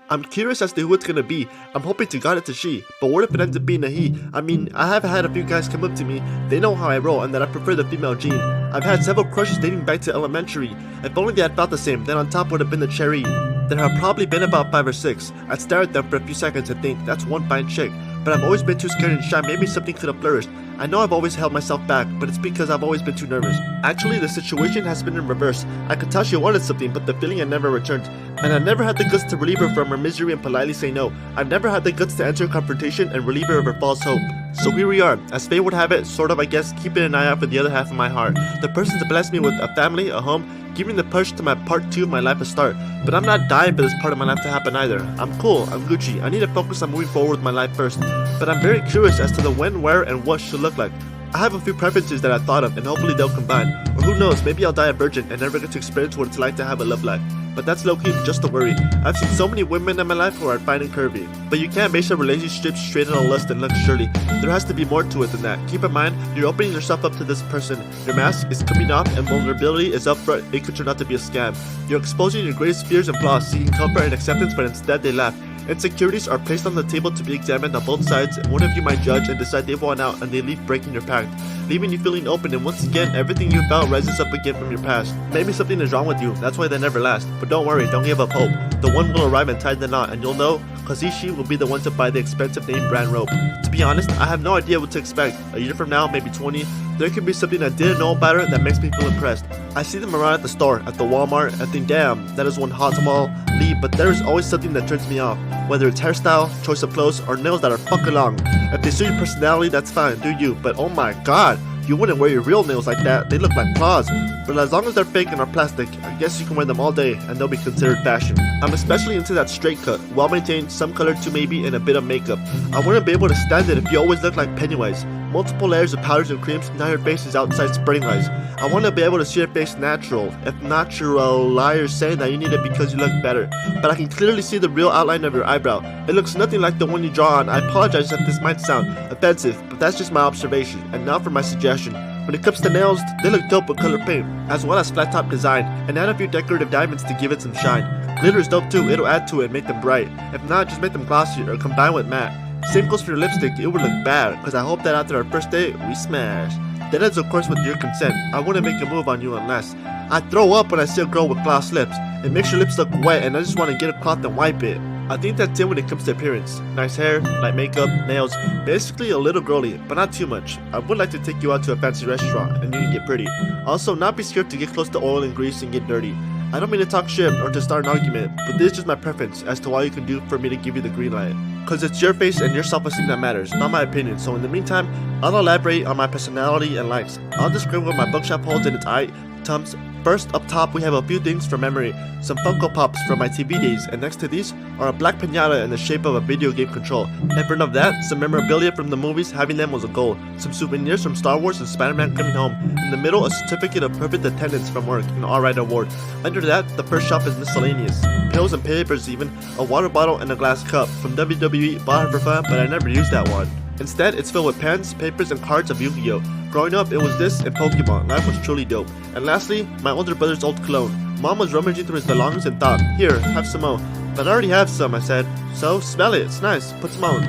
I'm curious as to who it's gonna be. I'm hoping to God it's a she, but what if it ends up being a he? I mean, I have had a few guys come up to me, they know how I roll and that I prefer the female gene. I've had several crushes dating back to elementary. If only they had felt the same, then on top would have been the cherry. There have probably been about 5 or 6. I'd stare at them for a few seconds and think, that's one fine chick. But I've always been too scared and shy, maybe something could have flourished. I know I've always held myself back, but it's because I've always been too nervous. Actually, the situation has been in reverse. I could tell she wanted something, but the feeling had never returned. And I never had the guts to relieve her from her misery and politely say no. I've never had the guts to enter confrontation and relieve her of her false hope. So here we are, as fate would have it, sort of I guess, keeping an eye out for the other half of my heart. The person to bless me with a family, a home, giving the push to my part 2 of my life a start. But I'm not dying for this part of my life to happen either. I'm cool, I'm Gucci, I need to focus on moving forward with my life first. But I'm very curious as to the when, where, and what should look like. I have a few preferences that I thought of, and hopefully they'll combine. Or who knows, maybe I'll die a virgin and never get to experience what it's like to have a love life. But that's low-key just a worry. I've seen so many women in my life who are fine and curvy. But you can't base a relationship straight on lust and looks surely. There has to be more to it than that. Keep in mind, you're opening yourself up to this person. Your mask is coming off and vulnerability is up front. It could turn out to be a scam. You're exposing your greatest fears and flaws, seeking comfort and acceptance, but instead they laugh. Insecurities are placed on the table to be examined on both sides, and one of you might judge and decide they want out, and they leave breaking your pact, leaving you feeling open, and once again everything you felt rises up again from your past. Maybe something is wrong with you, that's why they never last. But don't worry, don't give up hope. The one will arrive and tie the knot, and you'll know, cause she will be the one to buy the expensive name brand rope. To be honest, I have no idea what to expect. A year from now, maybe 20, there could be something I didn't know about her that makes me feel impressed. I see them around at the store, at the Walmart, and think, damn, that is one hot tamale, but there is always something that turns me off. Whether it's hairstyle, choice of clothes, or nails that are fucking long. If they suit your personality, that's fine, do you, but oh my god, you wouldn't wear your real nails like that, they look like claws. But as long as they're fake and are plastic, I guess you can wear them all day and they'll be considered fashion. I'm especially into that straight cut, well maintained, some color too maybe, and a bit of makeup. I wouldn't be able to stand it if you always look like Pennywise. Multiple layers of powders and creams, now your face is outside spring lights. I want to be able to see your face natural. If natural, liars saying that you need it because you look better. But I can clearly see the real outline of your eyebrow. It looks nothing like the one you draw on. I apologize if this might sound offensive, but that's just my observation. And now for my suggestion. When it comes to nails, they look dope with color paint, as well as flat top design, and add a few decorative diamonds to give it some shine. Glitter is dope too, it'll add to it and make them bright. If not, just make them glossy or combine with matte. Same goes for your lipstick, it would look bad, cause I hope that after our first date, we smash. That is of course with your consent. I wouldn't make a move on you unless. I throw up when I see a girl with gloss lips. It makes your lips look wet and I just want to get a cloth and wipe it. I think that's it when it comes to appearance. Nice hair, light makeup, nails, basically a little girly, but not too much. I would like to take you out to a fancy restaurant and you can get pretty. Also, not be scared to get close to oil and grease and get dirty. I don't mean to talk shit or to start an argument, but this is just my preference as to what you can do for me to give you the green light. Cause it's your face and your self-esteem that matters, not my opinion. So in the meantime, I'll elaborate on my personality and likes. I'll describe what my bookshelf holds in its items. First, up top, we have a few things from memory, some Funko Pops from my TV days, and next to these are a black piñata in the shape of a video game control. In front of that, some memorabilia from the movies, having them was a goal, some souvenirs from Star Wars and Spider-Man coming home. In the middle, a certificate of perfect attendance from work, an alright award. Under that, the first shelf is miscellaneous, pills and papers even, a water bottle and a glass cup. From WWE, bought her for fun, but I never used that one. Instead, it's filled with pens, papers, and cards of Yu-Gi-Oh! Growing up, it was this and Pokemon. Life was truly dope. And lastly, my older brother's old cologne. Mom was rummaging through his belongings and thought, here, have some more. But I already have some, I said. So, smell it, it's nice, put some on.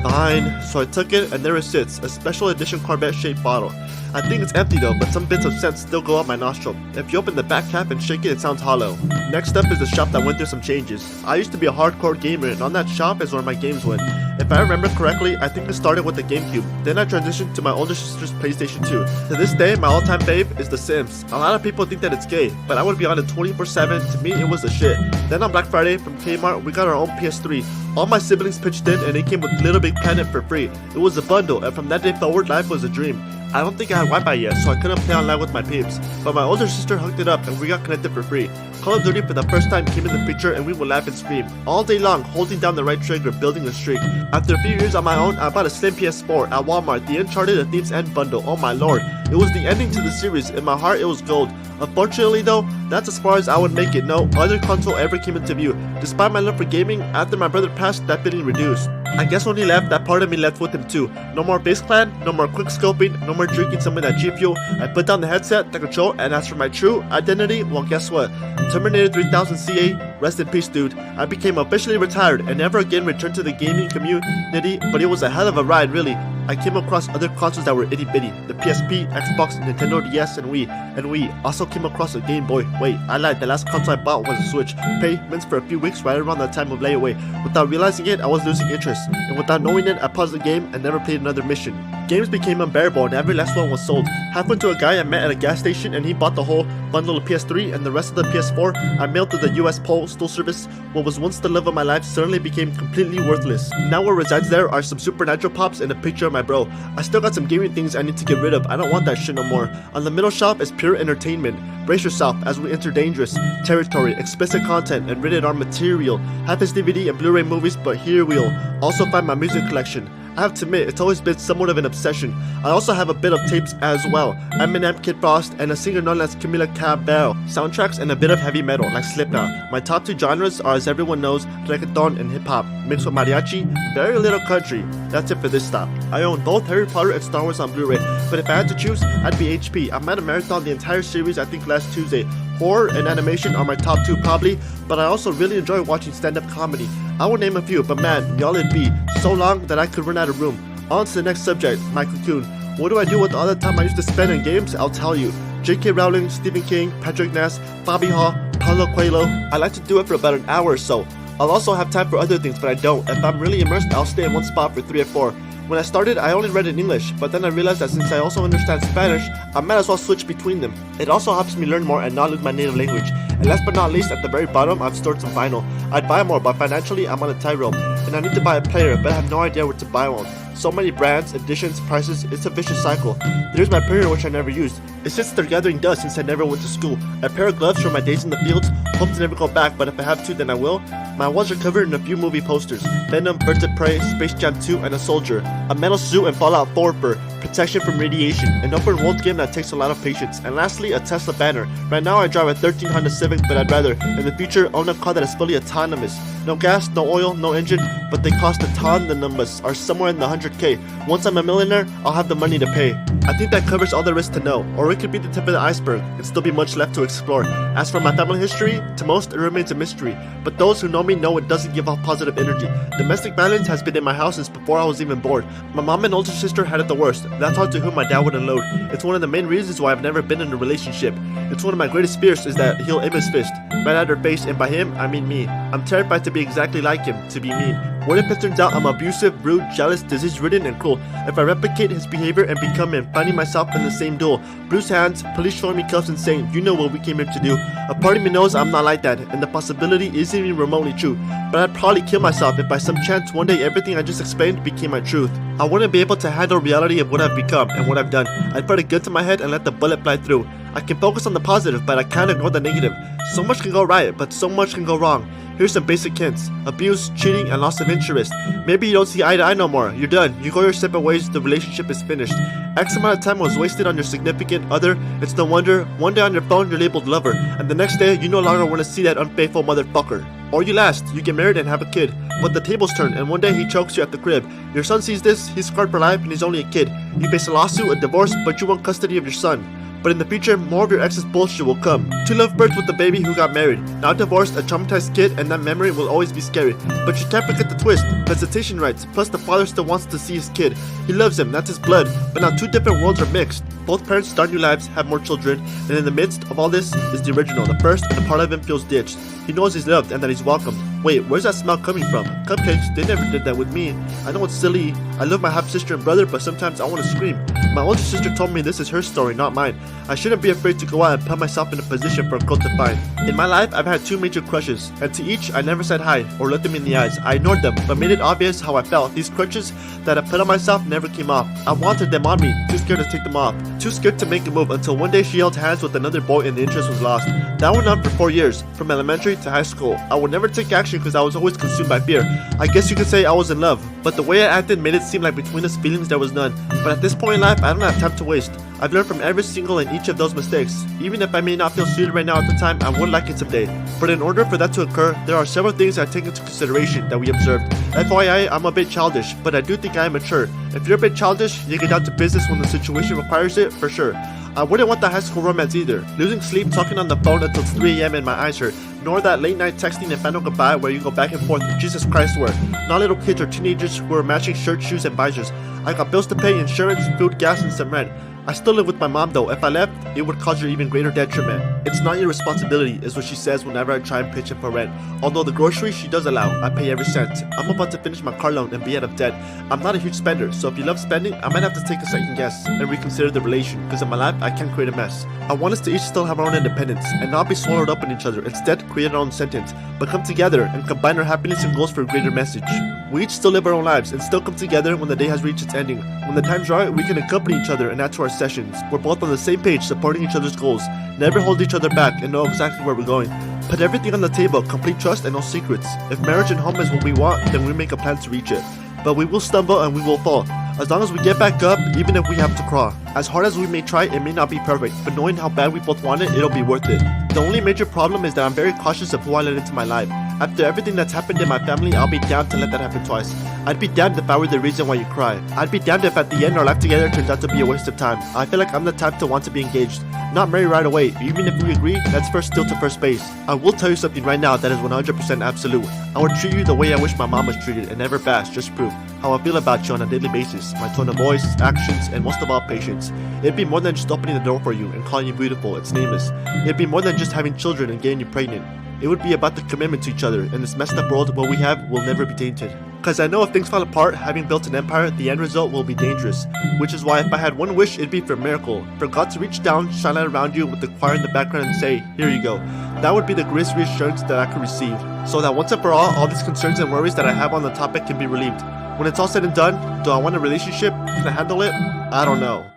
Fine. So I took it and there it sits, a special edition Corvette shaped bottle. I think it's empty though, but some bits of scent still go up my nostril. If you open the back cap and shake it, it sounds hollow. Next up is the shop that went through some changes. I used to be a hardcore gamer and on that shop is where my games went. If I remember correctly, I think it started with the GameCube. Then I transitioned to my older sister's PlayStation 2. To this day, my all-time fave is The Sims. A lot of people think that it's gay, but I would be on it 24/7. To me, it was the shit. Then on Black Friday from Kmart, we got our own PS3. All my siblings pitched in and it came with Little Big Planet for free. It was a bundle and from that day forward, life was a dream. I don't think I had Wi-Fi yet, so I couldn't play online with my peeps. But my older sister hooked it up and we got connected for free. Call of Duty for the first time came in the picture and we would laugh and scream. All day long, holding down the right trigger, building a streak. After a few years on my own, I bought a slim PS4 at Walmart, the Uncharted: A Thief's End bundle. Oh my lord. It was the ending to the series. In my heart, it was gold. Unfortunately though, that's as far as I would make it. No other console ever came into view. Despite my love for gaming, after my brother passed, that feeling reduced. I guess when he left, that part of me left with him too. No more Face Clan, no more quick scoping, no more drinking some of that G Fuel. I put down the headset, the control, and as for my true identity, well guess what? Terminator 3000 CA Rest in peace, dude. I became officially retired and never again returned to the gaming community, but it was a hell of a ride, really. I came across other consoles that were itty bitty. The PSP, Xbox, Nintendo DS, and Wii. Also came across a Game Boy. Wait, I lied, the last console I bought was a Switch. Payments for a few weeks right around that time of layaway. Without realizing it, I was losing interest. And without knowing it, I paused the game and never played another mission. Games became unbearable and every last one was sold. Happened to a guy I met at a gas station and he bought the whole bundle of PS3 and the rest of the PS4. I mailed to the US Postal Service. What was once the love of my life suddenly became completely worthless. Now what resides there are some supernatural pops and a picture of my bro. I still got some gaming things I need to get rid of. I don't want that shit no more. On the middle shelf is pure entertainment. Brace yourself as we enter dangerous territory, explicit content, and rated R material. Half is DVD and Blu-ray movies, but here we'll also find my music collection. I have to admit, it's always been somewhat of an obsession. I also have a bit of tapes as well. Eminem, Kid Frost, and a singer known as Camila Cabello. Soundtracks and a bit of heavy metal, like Slipknot. My top two genres are, as everyone knows, reggaeton and hip-hop. Mixed with mariachi, very little country. That's it for this stop. I own both Harry Potter and Star Wars on Blu-ray, but if I had to choose, I'd be HP. I might have marathoned the entire series I think last Tuesday. Horror and animation are my top two probably, but I also really enjoy watching stand-up comedy. I will name a few, but man, y'all it'd be so long that I could run out of room. On to the next subject, my cocoon. What do I do with all the time I used to spend in games? I'll tell you. J.K. Rowling, Stephen King, Patrick Ness, Bobby Hall, Paulo Coelho. I like to do it for about an hour or so. I'll also have time for other things, but I don't. If I'm really immersed, I'll stay in one spot for 3 or 4. When I started, I only read in English, but then I realized that since I also understand Spanish, I might as well switch between them. It also helps me learn more and not lose my native language. And last but not least, at the very bottom, I've stored some vinyl. I'd buy more, but financially, I'm on a tightrope. And I need to buy a player, but I have no idea where to buy one. So many brands, editions, prices, it's a vicious cycle. There's my printer which I never used. It sits there gathering dust since I never went to school. A pair of gloves from my days in the fields, hope to never go back, but if I have to, then I will. My walls are covered in a few movie posters. Venom, Birds of Prey, Space Jam 2, and a soldier. A metal suit and Fallout 4 for protection from radiation. An open world game that takes a lot of patience. And lastly, a Tesla banner. Right now I drive a 13 Honda Civic, but I'd rather, in the future, own a car that is fully autonomous. No gas, no oil, no engine, but they cost a ton. The numbers are somewhere in the 100K. Once I'm a millionaire, I'll have the money to pay. I think that covers all there is to know, or it could be the tip of the iceberg and still be much left to explore. As for my family history, to most it remains a mystery, but those who know me know it doesn't give off positive energy. Domestic violence has been in my house since before I was even born. My mom and older sister had it the worst. That's onto whom my dad would unload. It's one of the main reasons why I've never been in a relationship. It's one of my greatest fears is that he'll aim his fist right at her face, and by him, I mean me. I'm terrified to be exactly like him, to be mean. What if it turns out I'm abusive, rude, jealous, disease-ridden, and cruel? If I replicate his behavior and become him, finding myself in the same duel. Bruised hands, police showing me cuffs and saying, you know what we came here to do. A part of me knows I'm not like that, and the possibility isn't even remotely true. But I'd probably kill myself if by some chance one day everything I just explained became my truth. I wouldn't be able to handle reality of what I've become and what I've done. I'd put a gun to my head and let the bullet fly through. I can focus on the positive, but I can't ignore the negative. So much can go right, but so much can go wrong. Here's some basic hints. Abuse, cheating, and loss of interest. Maybe you don't see eye to eye no more. You're done. You go your separate ways. The relationship is finished. X amount of time was wasted on your significant other. It's no wonder one day on your phone you're labeled lover, and the next day you no longer want to see that unfaithful motherfucker. Or you last, you get married and have a kid. But the tables turn and one day he chokes you at the crib. Your son sees this, he's scarred for life and he's only a kid. You face a lawsuit, a divorce, but you want custody of your son. But in the future, more of your ex's bullshit will come. 2 lovebirds with a baby who got married. Now divorced, a traumatized kid, and that memory will always be scary. But you can't forget the twist. Visitation rights, plus the father still wants to see his kid. He loves him, that's his blood. But now 2 different worlds are mixed. Both parents start new lives, have more children, and in the midst of all this is the original, the first, and a part of him feels ditched. He knows he's loved and that he's welcomed. Wait, where's that smell coming from? Cupcakes, they never did that with me. I know it's silly. I love my half-sister and brother, but sometimes I want to scream. My older sister told me this is her story, not mine. I shouldn't be afraid to go out and put myself in a position for a girl to find. In my life, I've had 2 major crushes, and to each, I never said hi or looked them in the eyes. I ignored them, but made it obvious how I felt. These crutches that I put on myself never came off. I wanted them on me, too scared to take them off. Too scared to make a move until one day she held hands with another boy and the interest was lost. That went on for 4 years, from elementary to high school. I would never take action because I was always consumed by fear. I guess you could say I was in love, but the way I acted made it seem like between us feelings there was none. But at this point in life, I don't have time to waste. I've learned from every single and each of those mistakes. Even if I may not feel suited right now at the time, I would like it someday. But in order for that to occur, there are several things I take into consideration that we observed. FYI, I'm a bit childish, but I do think I am mature. If you're a bit childish, you get down to business when the situation requires it, for sure. I wouldn't want that high school romance either. Losing sleep, talking on the phone until 3 a.m. and my eyes hurt. Nor that late night texting and final goodbye where you go back and forth. Jesus Christ, where not little kids or teenagers who are matching shirts, shoes, and visors. I got bills to pay, insurance, food, gas, and some rent. I still live with my mom though. If I left, it would cause her even greater detriment. It's not your responsibility, is what she says whenever I try and pitch in for rent. Although the groceries she does allow, I pay every cent. I'm about to finish my car loan and be out of debt. I'm not a huge spender, so if you love spending, I might have to take a second guess and reconsider the relation, because in my life, I can't create a mess. I want us to each still have our own independence and not be swallowed up in each other. Instead, create our own sentence, but come together and combine our happiness and goals for a greater message. We each still live our own lives and still come together when the day has reached its ending. When the time's right, we can accompany each other and add to our sessions. We're both on the same page, supporting each other's goals, never hold each other back, and know exactly where we're going. Put everything on the table, complete trust and no secrets. If marriage and home is what we want, then we make a plan to reach it. But we will stumble and we will fall. As long as we get back up, even if we have to crawl. As hard as we may try, it may not be perfect, but knowing how bad we both want it, it'll be worth it. The only major problem is that I'm very cautious of who I let into my life. After everything that's happened in my family, I'll be down to let that happen twice. I'd be damned if I were the reason why you cry. I'd be damned if at the end our life together turns out to be a waste of time. I feel like I'm the type to want to be engaged, not marry right away. Even if we agree, let's first steal to first base. I will tell you something right now that is 100% absolute. I would treat you the way I wish my mom was treated and never bash, just prove how I feel about you on a daily basis. My tone of voice, actions, and most of all, patience. It'd be more than just opening the door for you and calling you beautiful. It's nameless. It'd be more than just having children and getting you pregnant. It would be about the commitment to each other, and this messed up world what we have will never be tainted. Cause I know if things fall apart, having built an empire, the end result will be dangerous. Which is why if I had one wish, it'd be for a miracle. For God to reach down, shine light around you with the choir in the background and say, here you go. That would be the greatest reassurance that I could receive. So that once and for all these concerns and worries that I have on the topic can be relieved. When it's all said and done, do I want a relationship? Can I handle it? I don't know.